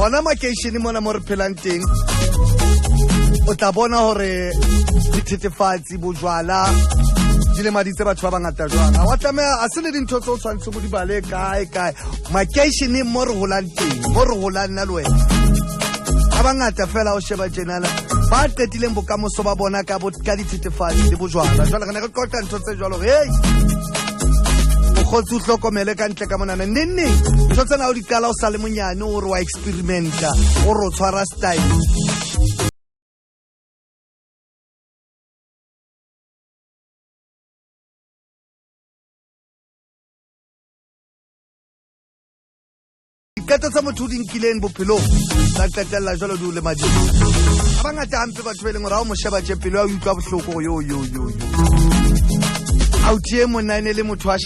gona makeishene mona mo re phelang teng o tla bona hore dithethefatsi bojwala di le maditse batho ba bangata jwang wa tlameha a se le dintho tse o tshwanetse go di bale kae makeishene mo re holang teng mo re holang nna le wena ba bangata fela o sheba jenala ba qetileng bokamoso ba bona ka dithethefatsi le bojwala jwale re ne re qoqa ntho tse jwalo hey khotsi hlokomele ka ntle ka monana nenne ntho tsena o di qala o sa le monyane o re wa experimenta o re o tshwara style diketo tsa motho di nkileng bophelong ba qetella jwalo di o le mading a bangata hampe batho ba e leng gore ha o mo sheba je pelo ya o utlwa bohloko yo a o tie monna ene le motho a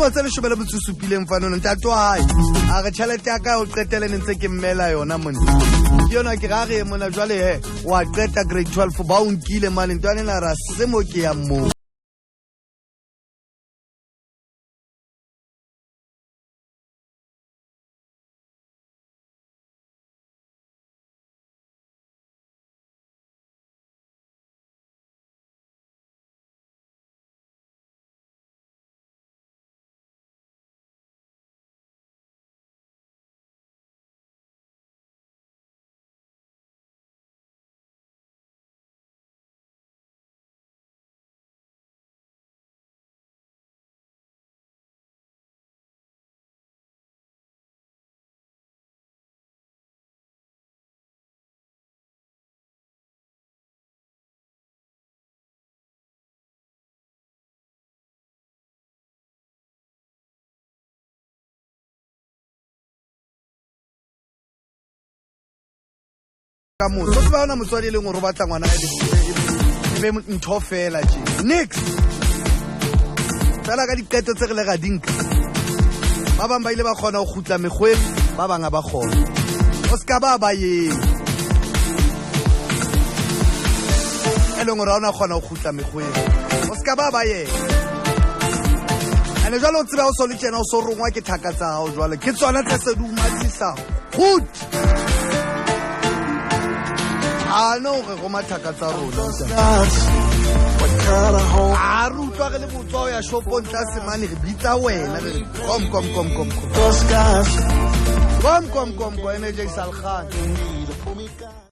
tsa leshome le botsusupileng fanong ntate wa hae a re tšhelete ya ka o qetele ne ntse ke mmela yona monna ke yona ke ga re mona jwale he wa qeta grade 12 ba o nkile mane ntwane na ra se mo ke ya mo so ba ona motswadi e leng gore o batla ngwana e be ntho fela tje next fela ka diketo tse re le ga dinka ba bang ba ile ba kgona go khutla megweng ba bang ba kgona o ska ba yeng e leng gore ona kgona go khutla megweng o ska ba yeng ane jwale o tseba o so le tjena o so rongwa ke thaka tsa hao jwale ke tsona tse se di umatsisa good no re go mathaka tsa rona a re utlwa re le botswa ya shopong tlase mane re bitsa wena re kom energy salkhan